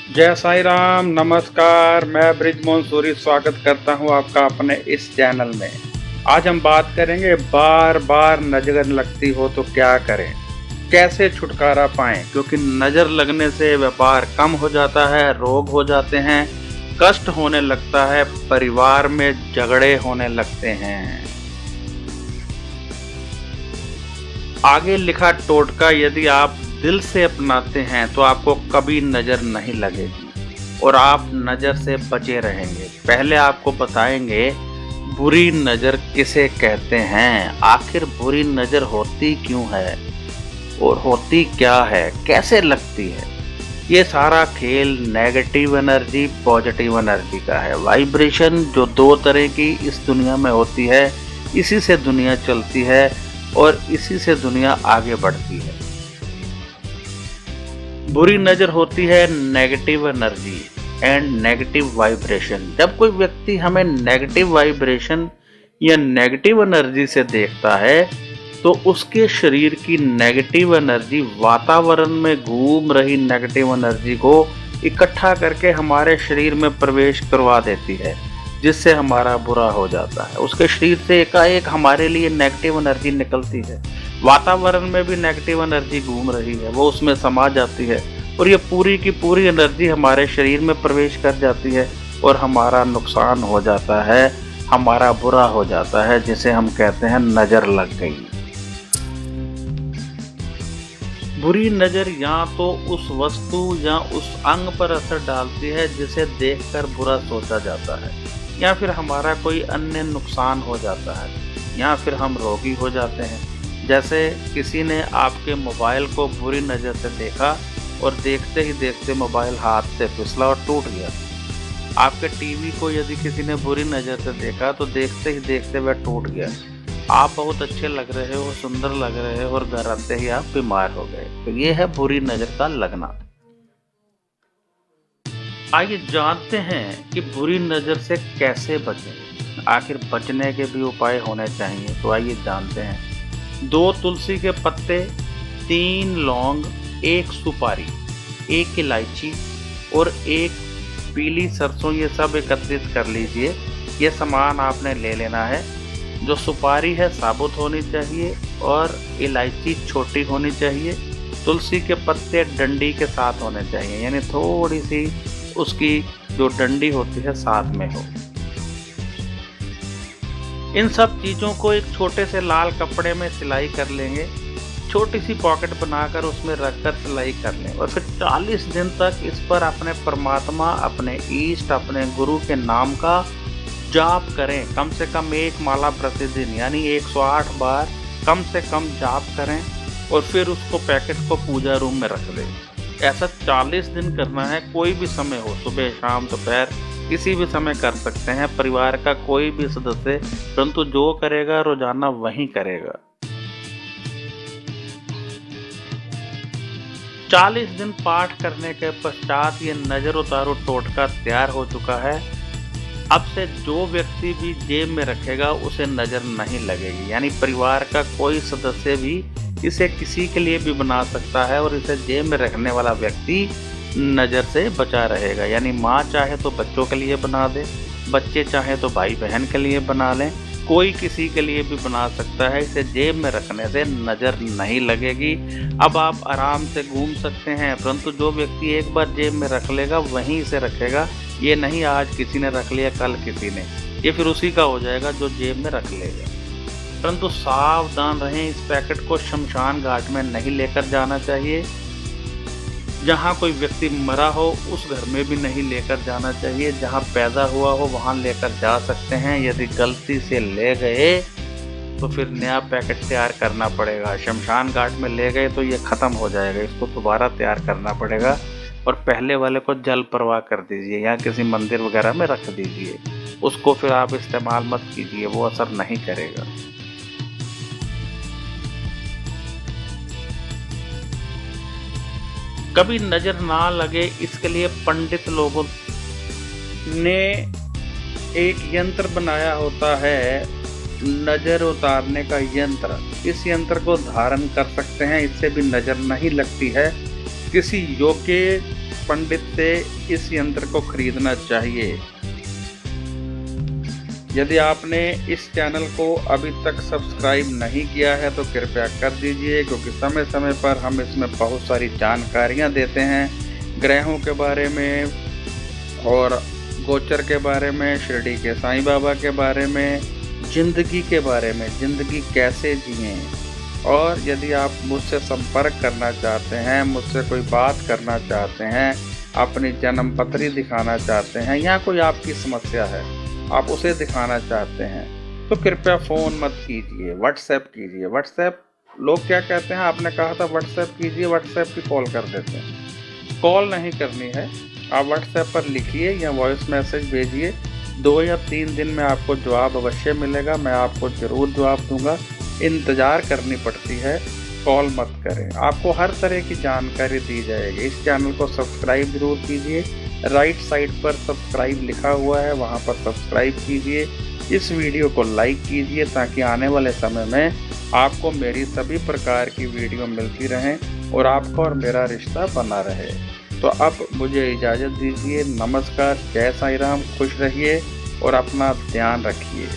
जय साईं राम, नमस्कार। मैं ब्रिजमोहन सूरी स्वागत करता हूं आपका अपने इस चैनल में। आज हम बात करेंगे बार बार नजर लगती हो तो क्या करें, कैसे छुटकारा पाएं, क्योंकि नजर लगने से व्यापार कम हो जाता है, रोग हो जाते हैं, कष्ट होने लगता है, परिवार में झगड़े होने लगते हैं। आगे लिखा टोटका यदि आप दिल से अपनाते हैं तो आपको कभी नजर नहीं लगेगी और आप नजर से बचे रहेंगे। पहले आपको बताएंगे बुरी नजर किसे कहते हैं, आखिर बुरी नजर होती क्यों है और होती क्या है, कैसे लगती है। ये सारा खेल नेगेटिव एनर्जी पॉजिटिव एनर्जी का है। वाइब्रेशन जो दो तरह की इस दुनिया में होती है, इसी से दुनिया चलती है और इसी से दुनिया आगे बढ़ती है। बुरी नजर होती है negative energy and negative vibration. जब कोई व्यक्ति हमें नेगेटिव वाइब्रेशन या नेगेटिव एनर्जी से देखता है तो उसके शरीर की नेगेटिव एनर्जी वातावरण में घूम रही नेगेटिव एनर्जी को इकट्ठा करके हमारे शरीर में प्रवेश करवा देती है, जिससे हमारा बुरा हो जाता है। उसके शरीर से एकाएक हमारे लिए नेगेटिव एनर्जी निकलती है। वातावरण में भी नेगेटिव एनर्जी घूम रही है, वो उसमें समा जाती है और ये पूरी की पूरी एनर्जी हमारे शरीर में प्रवेश कर जाती है और हमारा नुकसान हो जाता है, हमारा बुरा हो जाता है, जिसे हम कहते हैं नजर लग गई। बुरी नजर या तो उस वस्तु या उस अंग पर असर डालती है जिसे देखकर बुरा सोचा जाता है, या फिर हमारा कोई अन्य नुकसान हो जाता है, या फिर हम रोगी हो जाते हैं। जैसे किसी ने आपके मोबाइल को बुरी नज़र से देखा और देखते ही देखते मोबाइल हाथ से फिसला और टूट गया। आपके टीवी को यदि किसी ने बुरी नज़र से देखा तो देखते ही देखते वह टूट गया। आप बहुत अच्छे लग रहे हो, सुंदर लग रहे हो और घर आते ही आप बीमार हो गए। तो ये है बुरी नज़र का लगना। आइए जानते हैं कि बुरी नज़र से कैसे बचें। आखिर बचने के भी उपाय होने चाहिए, तो आइए जानते हैं। 2 तुलसी के पत्ते, 3 लौंग, 1 सुपारी, 1 इलायची और 1 पीली सरसों, ये सब एकत्रित कर लीजिए। ये सामान आपने ले लेना है। जो सुपारी है साबुत होनी चाहिए और इलायची छोटी होनी चाहिए। तुलसी के पत्ते डंडी के साथ होने चाहिए, यानी थोड़ी सी उसकी जो डंडी होती है साथ में हो। इन सब चीज़ों को एक छोटे से लाल कपड़े में सिलाई कर लेंगे। छोटी सी पॉकेट बनाकर उसमें रखकर सिलाई कर लें और फिर 40 दिन तक इस पर अपने परमात्मा, अपने ईष्ट, अपने गुरु के नाम का जाप करें। कम से कम 1 माला प्रतिदिन, यानी 108 बार कम से कम जाप करें और फिर उसको पैकेट को पूजा रूम में रख दें। ऐसा 40 दिन करना है। कोई भी समय हो, सुबह, शाम, दोपहर, किसी भी समय कर सकते हैं। परिवार का कोई भी सदस्य, परंतु जो करेगा रोजाना वही करेगा। 40 दिन पाठ करने के पश्चात ये नजर उतारो टोटका तैयार हो चुका है। अब से जो व्यक्ति भी जेब में रखेगा उसे नजर नहीं लगेगी, यानी परिवार का कोई सदस्य भी इसे किसी के लिए भी बना सकता है और इसे जेब में रखने वाला व्यक्ति नज़र से बचा रहेगा। यानी माँ चाहे तो बच्चों के लिए बना दे, बच्चे चाहे तो भाई बहन के लिए बना लें, कोई किसी के लिए भी बना सकता है। इसे जेब में रखने से नज़र नहीं लगेगी। अब आप आराम से घूम सकते हैं, परंतु जो व्यक्ति एक बार जेब में रख लेगा वहीं इसे रखेगा। ये नहीं आज किसी ने रख लिया कल किसी ने, ये फिर उसी का हो जाएगा जो जेब में रख लेगा। परंतु सावधान रहें, इस पैकेट को शमशान घाट में नहीं लेकर जाना चाहिए। जहाँ कोई व्यक्ति मरा हो उस घर में भी नहीं लेकर जाना चाहिए। जहाँ पैदा हुआ हो वहाँ लेकर जा सकते हैं। यदि गलती से ले गए तो फिर नया पैकेट तैयार करना पड़ेगा। शमशान घाट में ले गए तो ये ख़त्म हो जाएगा, इसको दोबारा तैयार करना पड़ेगा और पहले वाले को जल प्रवाह कर दीजिए या किसी मंदिर वगैरह में रख दीजिए। उसको फिर आप इस्तेमाल मत कीजिए, वो असर नहीं करेगा। कभी नजर ना लगे इसके लिए पंडित लोगों ने एक यंत्र बनाया होता है, नजर उतारने का यंत्र। इस यंत्र को धारण कर सकते हैं, इससे भी नजर नहीं लगती है। किसी योग्य पंडित से इस यंत्र को खरीदना चाहिए। यदि आपने इस चैनल को अभी तक सब्सक्राइब नहीं किया है तो कृपया कर दीजिए, क्योंकि समय समय पर हम इसमें बहुत सारी जानकारियां देते हैं ग्रहों के बारे में और गोचर के बारे में, शिरडी के साईं बाबा के बारे में, ज़िंदगी के बारे में, ज़िंदगी कैसे जिएं। और यदि आप मुझसे संपर्क करना चाहते हैं, मुझसे कोई बात करना चाहते हैं, अपनी जन्म पत्री दिखाना चाहते हैं या कोई आपकी समस्या है आप उसे दिखाना चाहते हैं, तो कृपया फ़ोन मत कीजिए, व्हाट्सएप कीजिए। व्हाट्सएप लोग क्या कहते हैं, आपने कहा था व्हाट्सएप कीजिए, व्हाट्सएप की कॉल कर देते हैं। कॉल नहीं करनी है, आप व्हाट्सएप पर लिखिए या वॉइस मैसेज भेजिए। 2 या 3 दिन में आपको जवाब अवश्य मिलेगा, मैं आपको ज़रूर जवाब दूंगा। इंतज़ार करनी पड़ती है, कॉल मत करें। आपको हर तरह की जानकारी दी जाएगी। इस चैनल को सब्सक्राइब ज़रूर कीजिए, राइट साइड पर सब्सक्राइब लिखा हुआ है, वहां पर सब्सक्राइब कीजिए। इस वीडियो को लाइक कीजिए ताकि आने वाले समय में आपको मेरी सभी प्रकार की वीडियो मिलती रहें और आपका और मेरा रिश्ता बना रहे। तो अब मुझे इजाज़त दीजिए। नमस्कार, जय साईं राम, खुश रहिए और अपना ध्यान रखिए।